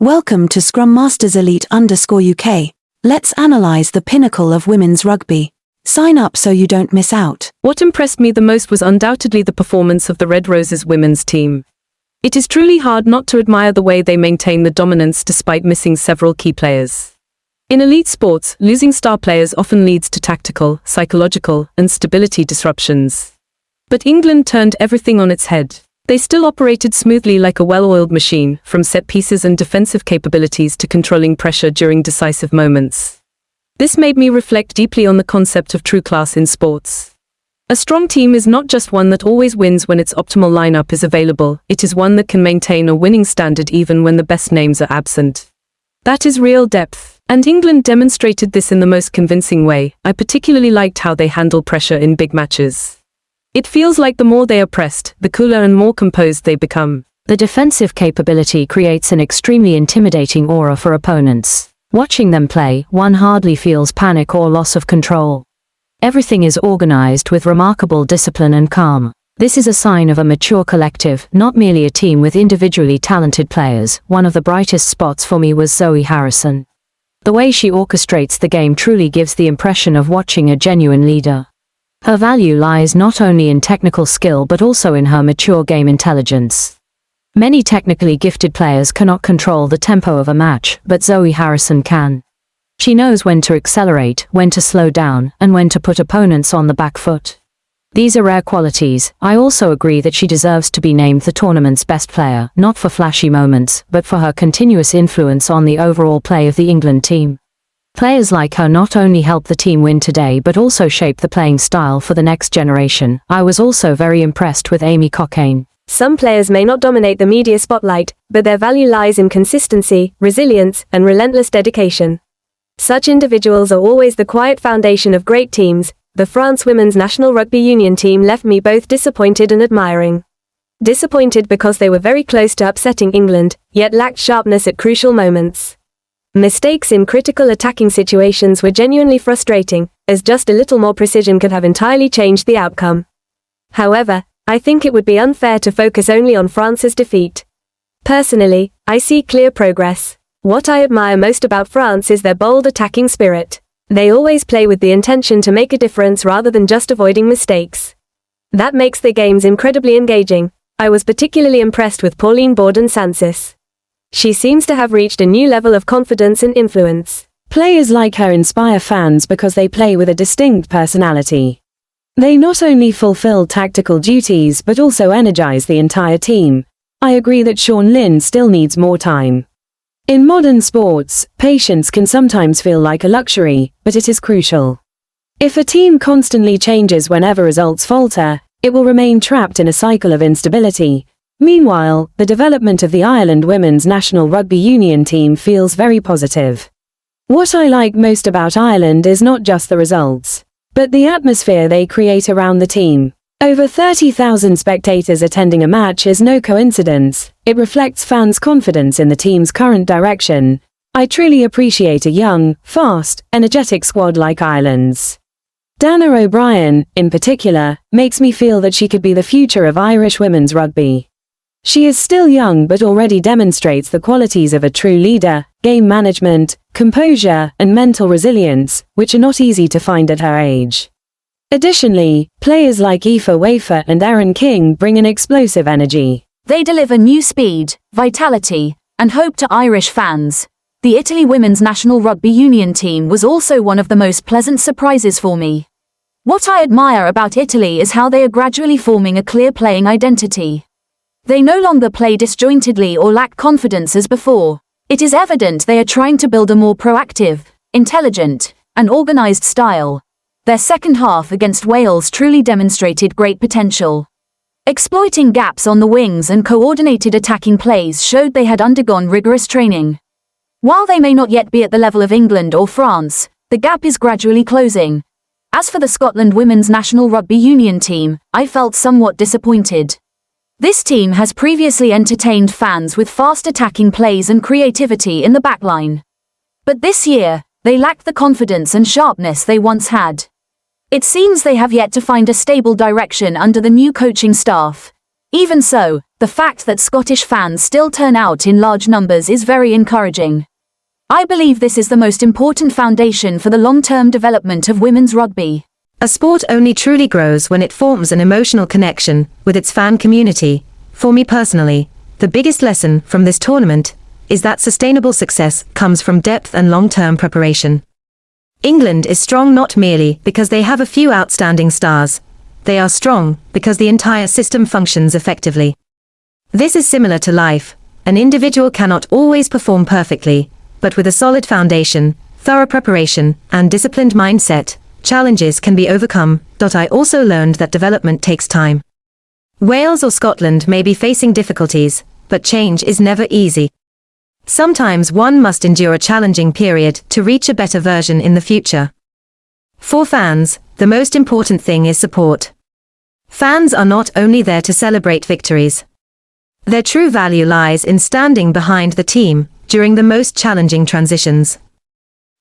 Welcome to Scrum Masters Elite _UK. Let's analyze the pinnacle of women's rugby. Sign up so you don't miss out. What impressed me the most was undoubtedly the performance of the Red Roses women's team. It is truly hard not to admire the way they maintain the dominance despite missing several key players. In elite sports, losing star players often leads to tactical, psychological, and stability disruptions. But England turned everything on its head. They still operated smoothly like a well-oiled machine, from set pieces and defensive capabilities to controlling pressure during decisive moments. This made me reflect deeply on the concept of true class in sports. A strong team is not just one that always wins when its optimal lineup is available, it is one that can maintain a winning standard even when the best names are absent. That is real depth, and England demonstrated this in the most convincing way. I particularly liked how they handle pressure in big matches. It feels like the more they are pressed, the cooler and more composed they become. The defensive capability creates an extremely intimidating aura for opponents. Watching them play, one hardly feels panic or loss of control. Everything is organized with remarkable discipline and calm. This is a sign of a mature collective, not merely a team with individually talented players. One of the brightest spots for me was Zoe Harrison. The way she orchestrates the game truly gives the impression of watching a genuine leader. Her value lies not only in technical skill but also in her mature game intelligence. Many technically gifted players cannot control the tempo of a match, but Zoe Harrison can. She knows when to accelerate, when to slow down, and when to put opponents on the back foot. These are rare qualities. I also agree that she deserves to be named the tournament's best player, not for flashy moments, but for her continuous influence on the overall play of the England team. Players like her not only help the team win today but also shape the playing style for the next generation. I was also very impressed with Amy Cokayne. Some players may not dominate the media spotlight, but their value lies in consistency, resilience, and relentless dedication. Such individuals are always the quiet foundation of great teams. The France women's national rugby union team left me both disappointed and admiring. Disappointed because they were very close to upsetting England, yet lacked sharpness at crucial moments. Mistakes in critical attacking situations were genuinely frustrating, as just a little more precision could have entirely changed the outcome. However, I think it would be unfair to focus only on France's defeat. Personally, I see clear progress. What I admire most about France is their bold attacking spirit. They always play with the intention to make a difference rather than just avoiding mistakes. That makes the games incredibly engaging. I was particularly impressed with Pauline Borden-Sansis. She seems to have reached a new level of confidence and influence. Players like her inspire fans because they play with a distinct personality. They not only fulfill tactical duties but also energize the entire team. I agree that Sean Lynn still needs more time. In modern sports, patience can sometimes feel like a luxury, but it is crucial. If a team constantly changes whenever results falter, it will remain trapped in a cycle of instability. Meanwhile, the development of the Ireland women's national rugby union team feels very positive. What I like most about Ireland is not just the results, but the atmosphere they create around the team. Over 30,000 spectators attending a match is no coincidence. It reflects fans' confidence in the team's current direction. I truly appreciate a young, fast, energetic squad like Ireland's. Dana O'Brien, in particular, makes me feel that she could be the future of Irish women's rugby. She is still young but already demonstrates the qualities of a true leader, game management, composure, and mental resilience, which are not easy to find at her age. Additionally, players like Aoife Wafer and Erin King bring an explosive energy. They deliver new speed, vitality, and hope to Irish fans. The Italy women's national rugby union team was also one of the most pleasant surprises for me. What I admire about Italy is how they are gradually forming a clear playing identity. They no longer play disjointedly or lack confidence as before. It is evident they are trying to build a more proactive, intelligent, and organized style. Their second half against Wales truly demonstrated great potential. Exploiting gaps on the wings and coordinated attacking plays showed they had undergone rigorous training. While they may not yet be at the level of England or France, the gap is gradually closing. As for the Scotland women's national rugby union team, I felt somewhat disappointed. This team has previously entertained fans with fast attacking plays and creativity in the backline. But this year, they lacked the confidence and sharpness they once had. It seems they have yet to find a stable direction under the new coaching staff. Even so, the The fact that Scottish fans still turn out in large numbers is very encouraging. I believe this is the most important foundation for the long-term development of women's rugby. A sport only truly grows when it forms an emotional connection with its fan community. For me personally, the biggest lesson from this tournament is that sustainable success comes from depth and long-term preparation. England is strong not merely because they have a few outstanding stars. They are strong because the entire system functions effectively. This is similar to life. An individual cannot always perform perfectly, but with a solid foundation, thorough preparation, and disciplined mindset, challenges can be overcome. I also learned that development takes time. Wales or Scotland may be facing difficulties, but change is never easy. Sometimes one must endure a challenging period to reach a better version in the future. For fans, the most important thing is support. Fans are not only there to celebrate victories. Their true value lies in standing behind the team during the most challenging transitions.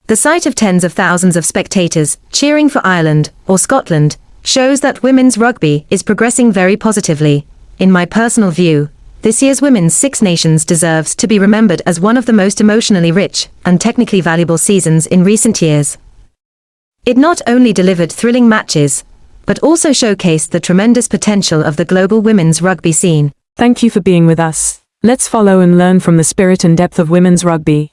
The sight of tens of thousands of spectators cheering for Ireland or Scotland shows that women's rugby is progressing very positively. In my personal view, this year's Women's Six Nations deserves to be remembered as one of the most emotionally rich and technically valuable seasons in recent years. It not only delivered thrilling matches, but also showcased the tremendous potential of the global women's rugby scene. Thank you for being with us. Let's follow and learn from the spirit and depth of women's rugby.